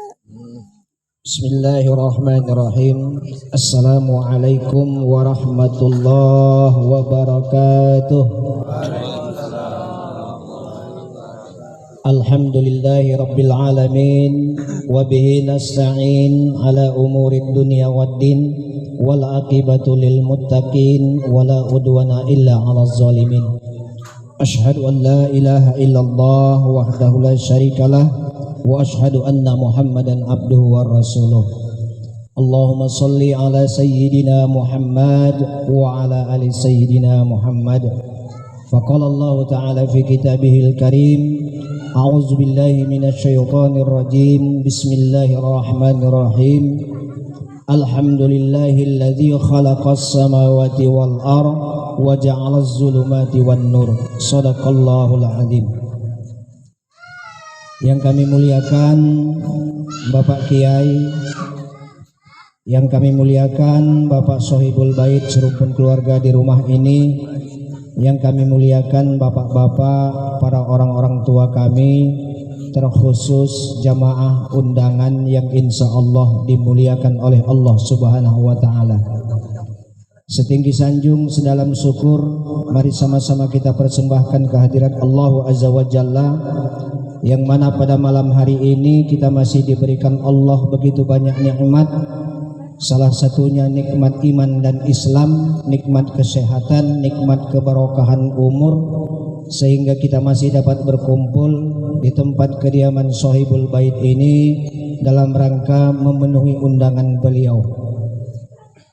Bismillahirrahmanirrahim. Assalamualaikum warahmatullahi wabarakatuh. Alhamdulillahi rabbil alamin, wa bihi nasta'in ala umurid dunya waddin, wal aqibatu lil muttaqin, wala udwana illa 'alal zalimin. Asyhadu an la ilaha illallah wahdahu la syarikalah wa asyhadu anna Muhammadan abduhu wa rasuluh. Allahumma salli ala sayyidina Muhammad wa ala ali sayyidina Muhammad. Faqala Allah ta'ala fi kitabihil karim, a'udzu billahi minasy syaithanir rajim. Bismillahirrahmanirrahim. Alhamdulillahilladzi khalaqas samawati wal ardh wa ja'alaz zulumati wan nur. Shadaqallahul azim. Yang kami muliakan Bapak Kiai, yang kami muliakan Bapak Sohibul Bait serumpun keluarga di rumah ini, yang kami muliakan bapak-bapak, para orang-orang tua kami, terkhusus jamaah undangan yang insya Allah dimuliakan oleh Allah Subhanahu wa Ta'ala. Setinggi sanjung, sedalam syukur, mari sama-sama kita persembahkan kehadirat Allah Azza wa Jalla, yang mana pada malam hari ini kita masih diberikan Allah begitu banyak nikmat. Salah satunya nikmat iman dan Islam, nikmat kesehatan, nikmat keberkahan umur, sehingga kita masih dapat berkumpul di tempat kediaman Sohibul Bait ini dalam rangka memenuhi undangan beliau.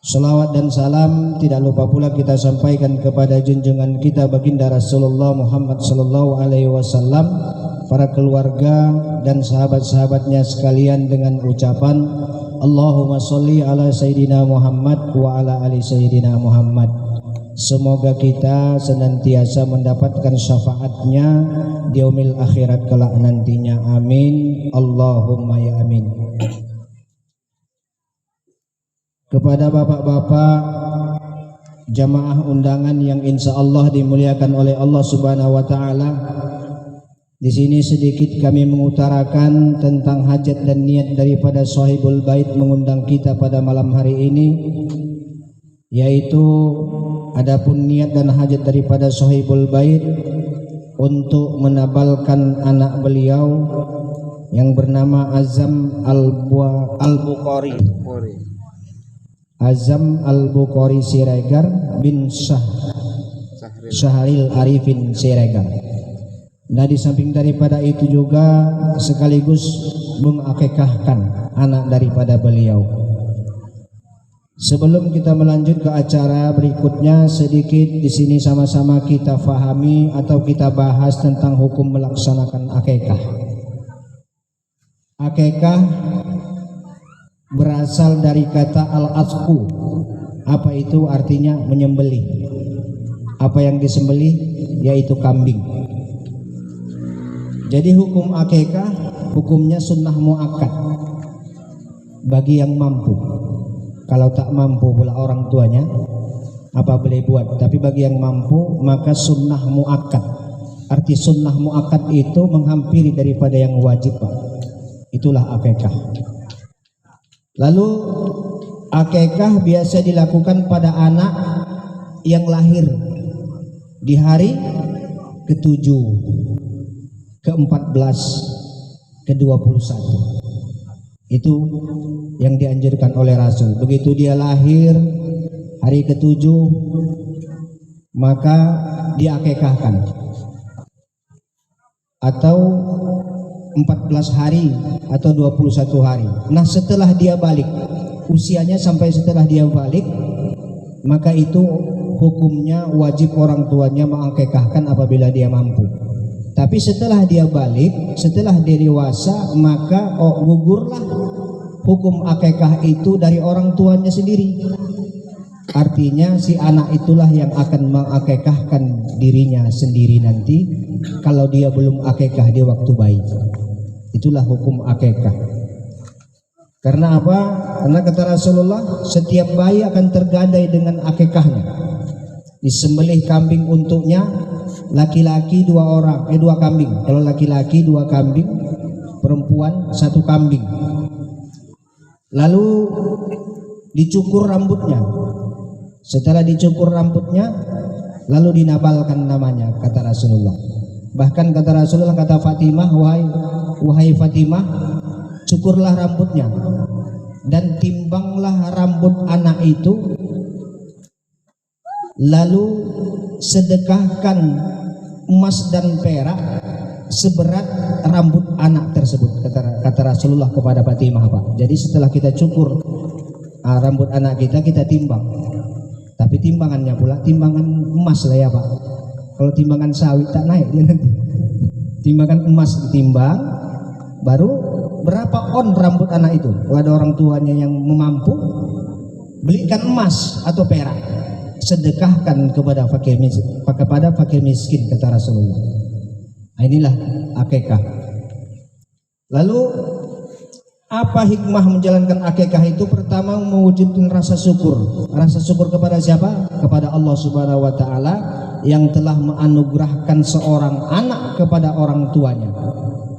Salawat dan salam tidak lupa pula kita sampaikan kepada junjungan kita baginda Rasulullah Muhammad sallallahu alaihi wasallam, para keluarga dan sahabat-sahabatnya sekalian, dengan ucapan Allahumma sholli ala sayyidina Muhammad wa ala ali sayyidina Muhammad. Semoga kita senantiasa mendapatkan syafaatnya di yaumil akhirat kelak nantinya. Amin. Allahumma ya amin. Kepada bapak-bapak jamaah undangan yang insya Allah dimuliakan oleh Allah Subhanahu wa Ta'ala, di sini sedikit kami mengutarakan tentang hajat dan niat daripada Sohibul Bait mengundang kita pada malam hari ini, yaitu adapun niat dan hajat daripada Sohibul Bait untuk menabalkan anak beliau yang bernama Azam Al-Bukhari, Azam Al-Bukhari Siregar bin Syahril Arifin Siregar. Nah, di samping daripada itu juga sekaligus mengakikahkan anak daripada beliau. Sebelum kita melanjut ke acara berikutnya, sedikit di sini sama-sama kita fahami atau kita bahas tentang hukum melaksanakan akikah. Akikah berasal dari kata al-atqu. Apa itu artinya? Menyembelih. Apa yang disembelih? Yaitu kambing. Jadi hukum akikah hukumnya sunnah muakkad bagi yang mampu. Kalau tak mampu pula orang tuanya, apa boleh buat. Tapi bagi yang mampu maka sunnah muakkad. Arti sunnah muakkad itu menghampiri daripada yang wajib, Pak. Itulah akikah. Lalu akikah biasa dilakukan pada anak yang lahir di hari ke-7, ke-14, ke-21. Itu yang dianjurkan oleh Rasul. Begitu dia lahir hari ke-7, maka diakikahkan. Atau 14 hari atau 21 hari. Nah, setelah dia balik, usianya sampai setelah dia balik, maka itu hukumnya wajib orang tuanya mengakikahkan apabila dia mampu. Tapi setelah dia balik, setelah dia dewasa, maka gugurlah hukum akikah itu dari orang tuanya sendiri. Artinya si anak itulah yang akan mengakikahkan dirinya sendiri nanti kalau dia belum akikah di waktu bayi. Itulah hukum akikah. Karena apa? Karena kata Rasulullah, setiap bayi akan tergadai dengan akikahnya. Disembelih kambing untuknya, laki-laki 2 orang, 2 kambing. Kalau laki-laki 2 kambing, perempuan 1 kambing. lalu dicukur rambutnya. Setelah dicukur rambutnya, lalu dinabalkan namanya, kata Rasulullah. Bahkan kata Rasulullah, kata Fatimah, wahai Fatimah, cukurlah rambutnya dan timbanglah rambut anak itu, lalu sedekahkan emas dan perak seberat rambut anak tersebut, kata Rasulullah kepada Fatimah, Pak. Jadi setelah kita cukur rambut anak kita, kita timbang. Tapi timbangannya pula timbangan emas lah ya, Pak. Kalau timbangan sawit tak naik dia nanti. Timbangan emas ditimbang, baru berapa on rambut anak itu. Kalau ada orang tuanya yang mampu, belikan emas atau perak, sedekahkan kepada fakir miskin, kata Rasulullah. Nah, inilah akikah. Lalu apa hikmah menjalankan akikah itu? Pertama, mewujudkan rasa syukur. Rasa syukur kepada siapa? Kepada Allah Subhanahu wa taala yang telah menganugerahkan seorang anak kepada orang tuanya.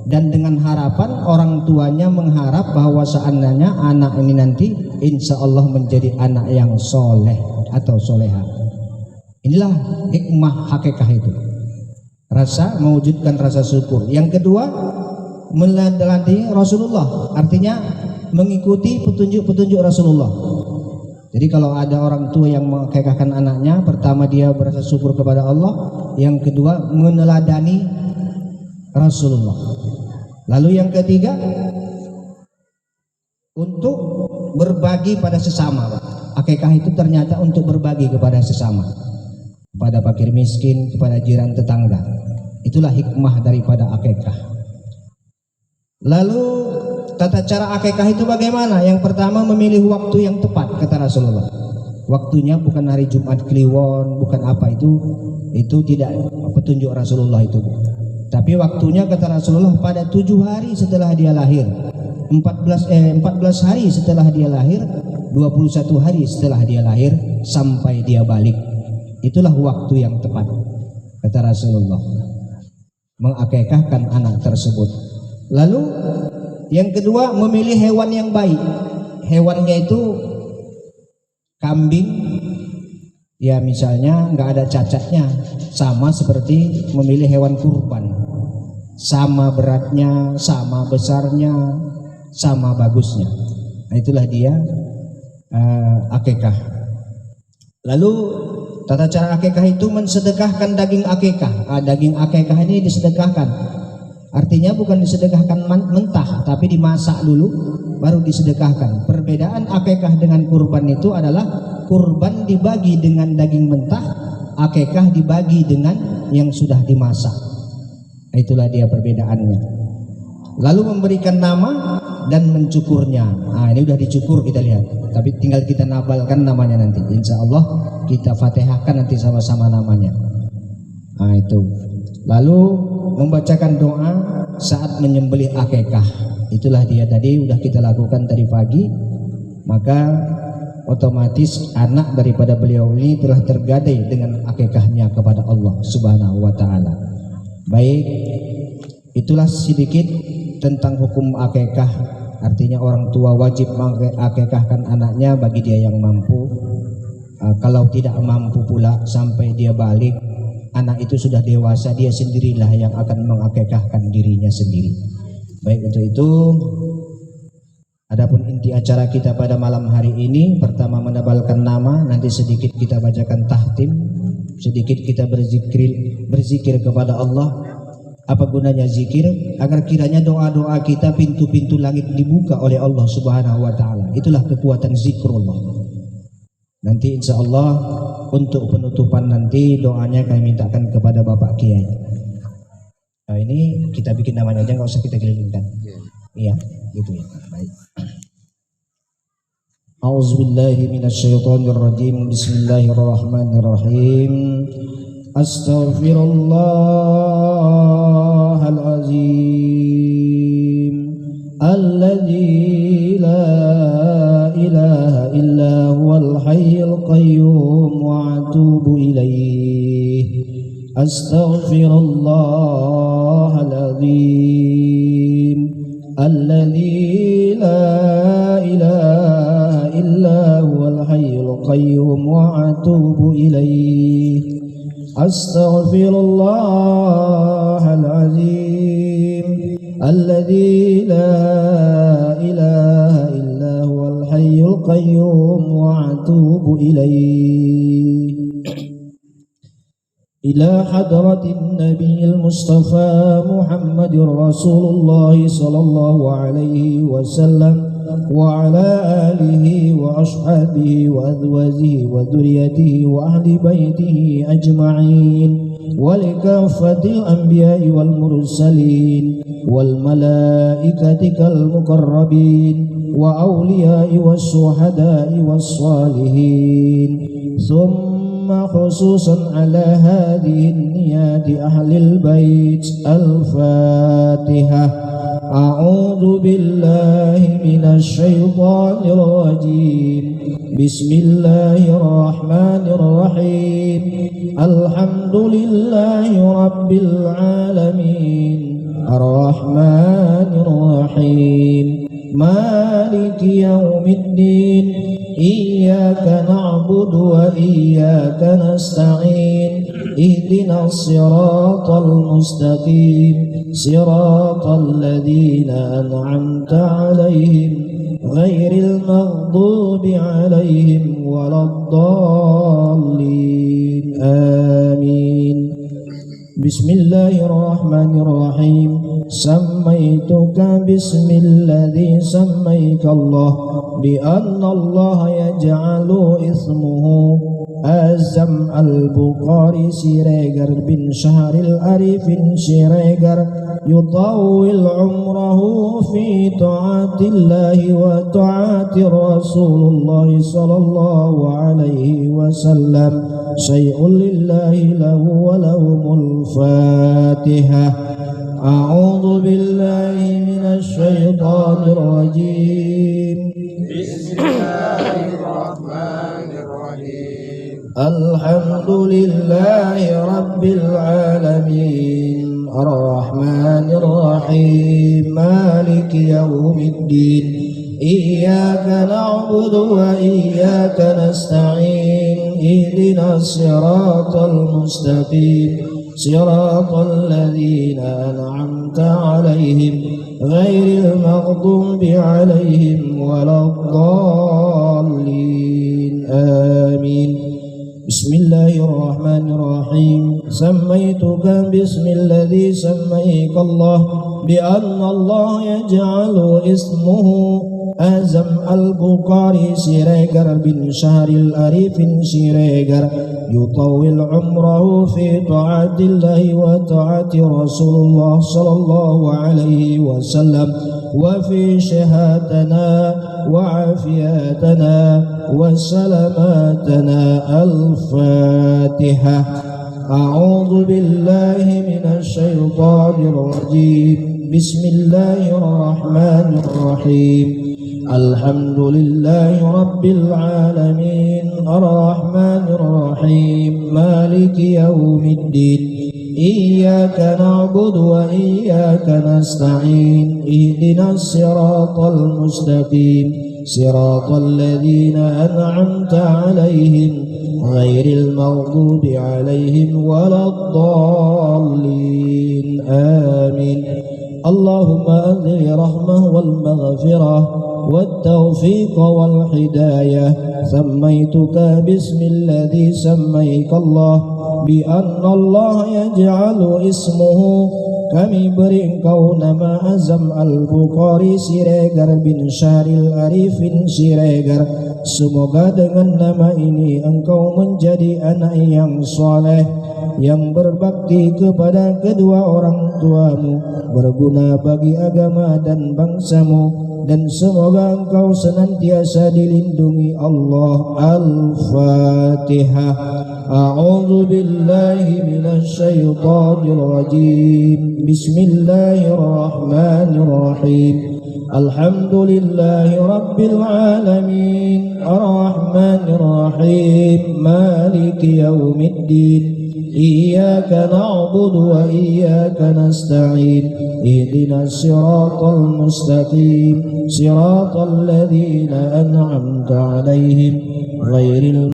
Dan dengan harapan orang tuanya mengharap bahwa seandainya anak ini nanti insya Allah menjadi anak yang soleh atau soleha. Inilah hikmah akikah itu. Mewujudkan rasa syukur. Yang kedua, meladeni Rasulullah, artinya mengikuti petunjuk-petunjuk Rasulullah. Jadi kalau ada orang tua yang mengakikahkan anaknya, pertama dia berasa syukur kepada Allah, yang kedua meneladani Rasulullah. Lalu yang ketiga, untuk berbagi pada sesama. Akikah itu ternyata untuk berbagi kepada sesama, kepada fakir miskin, kepada jiran tetangga. Itulah hikmah daripada akikah. Lalu tata cara akikah itu bagaimana? Yang pertama, memilih waktu yang tepat, kata Rasulullah. Waktunya bukan hari Jumat Kliwon, bukan apa itu tidak petunjuk Rasulullah itu. Tapi waktunya, kata Rasulullah, pada 7 hari setelah dia lahir, 14 hari setelah dia lahir, 21 hari setelah dia lahir, sampai dia balik. Itulah waktu yang tepat, kata Rasulullah, mengakikahkan anak tersebut. Lalu yang kedua, memilih hewan yang baik. Hewannya itu kambing, ya misalnya nggak ada cacatnya, sama seperti memilih hewan kurban, sama beratnya, sama besarnya, sama bagusnya. Nah, itulah dia akikah. Lalu tata cara akikah itu mensedekahkan daging akikah. Daging akikah ini disedekahkan. Artinya bukan disedekahkan mentah, tapi dimasak dulu baru disedekahkan. Perbedaan akikah dengan kurban itu adalah kurban dibagi dengan daging mentah, akikah dibagi dengan yang sudah dimasak. Itulah dia perbedaannya. Lalu memberikan nama dan mencukurnya. Ini udah dicukur, kita lihat. Tapi tinggal kita nabalkan namanya nanti. Insya Allah kita fatihahkan nanti sama-sama namanya. Itu. Lalu membacakan doa saat menyembelih akikah. Itulah dia tadi udah kita lakukan tadi pagi. Maka otomatis anak daripada beliau ini telah tergadai dengan akikahnya kepada Allah Subhanahu wa taala. Baik, itulah sedikit tentang hukum akikah. Artinya orang tua wajib mengakikahkan anaknya bagi dia yang mampu. Kalau tidak mampu pula sampai dia balik, anak itu sudah dewasa, dia sendirilah yang akan mengakikahkan dirinya sendiri. Baik, untuk itu adapun inti acara kita pada malam hari ini, pertama menabalkan nama, nanti sedikit kita bacakan tahtim, sedikit kita berzikir kepada Allah. Apa gunanya zikir? Agar kiranya doa-doa kita, pintu-pintu langit dibuka oleh Allah Subhanahu wa taala. Itulah kekuatan zikrullah. Nanti insya Allah untuk penutupan nanti doanya kami mintakan kepada Bapak Kiai. Nah, ini kita bikin namanya aja, nggak usah kita kelilingkan. Iya, gitu ya. Baik. A'udzubillahi minasyaitonirrajim. Bismillahirrahmanirrahim. Astaghfirullahalazim alladzi la ilaha illa huwal hayyul qayyum wa atubu ilaih. Astaghfirullahalazim alladzi la ilaha القيوم وأتوب إليه. أستغفر الله العظيم الذي لا إله إلا هو الحي القيوم وأتوب إليه. إلى حضرة النبي المصطفى محمد رسول الله صلى الله عليه وسلم وعلى آله وأصحابه وأزواجه وذريته وأهل بيته أجمعين ولكافة الأنبياء والمرسلين والملائكة المقربين وأولياء والشهداء والصالحين، ثم خصوصا على هذه النيات أهل البيت. الفاتحة. أعوذ بالله من الشيطان الرجيم. بسم الله الرحمن الرحيم. الحمد لله رب العالمين الرحمن الرحيم مالك يوم الدين إياك نعبد وإياك نستعين اهدنا الصراط المستقيم صراط الذين أنعمت عليهم غير المغضوب عليهم ولا الضالين آمين. بسم الله الرحمن الرحيم. سميتك باسم الذي سميك الله بأن الله يجعل اسمه Azam al-Bukhari Siregar bin Syahril Arifin Siregar yutawil umrahu fi ta'atillahi wa ta'ati Rasulullah sallallahu alaihi wasallam syai'un lillahi lahu wa lahumul Fatihah. A'udhu billahi minasy syaithanir rajim. Bismillahirrahmanirrahim. Alhamdulillahi rabbil alamin arrahmanir rahim maliki yaumiddin iyyaka na'budu wa iyyaka nasta'in ihdinas siratal mustaqim siratal ladzina an'amta 'alaihim ghairil maghdubi 'alaihim waladdallin amin. Bismillahirrahmanirrahim. Sammaituka bismilladzi sammaika Allah bi anna Allah yaj'alu ismuhu Azam al-Bukhari Siregar bin Syahril Arifin Siregar yutawil umrahu fi ta'atillahi wa ta'ati Rasulullah sallallahu alaihi wasallam wa fi syahatana wa afiyatana wa salamatana. Al-Fatihah. A'udhu billahi minasy syaithanir rajim. Bismillahirrahmanirrahim. Alhamdulillahi rabbil alamin arrahmanir rahim maliki yaumiddin iyyaka na'budu wa iyyaka nasta'in ihdinas siratal mustaqim siratal ladzina an'amta 'alaihim ghairil maghdubi 'alaihim waladdallin amin. Allahumma anzil rahmah wal maghfirah والتوفيق والهداية. سميتك باسم الذي سميك الله بأن الله يجعل اسمه. Kami beri engkau nama Azam al-Bukhari Siregar bin Syahril Arifin Siregar. Semoga dengan nama ini engkau menjadi anak yang soleh, yang berbakti kepada kedua orang tuamu, berguna bagi agama dan bangsamu, dan semoga engkau senantiasa dilindungi Allah. Al-Fatihah. A'udzu billahi minasy syaithanir rajim. Bismillahirrahmanirrahim. Alhamdulillahi rabbil alamin arrahmanir rahim maliki yaumiddin iyyaka na'budu wa iyyaka nasta'in ihdinas siratal mustaqim siratal ladzina an'amta 'alaihim ghairil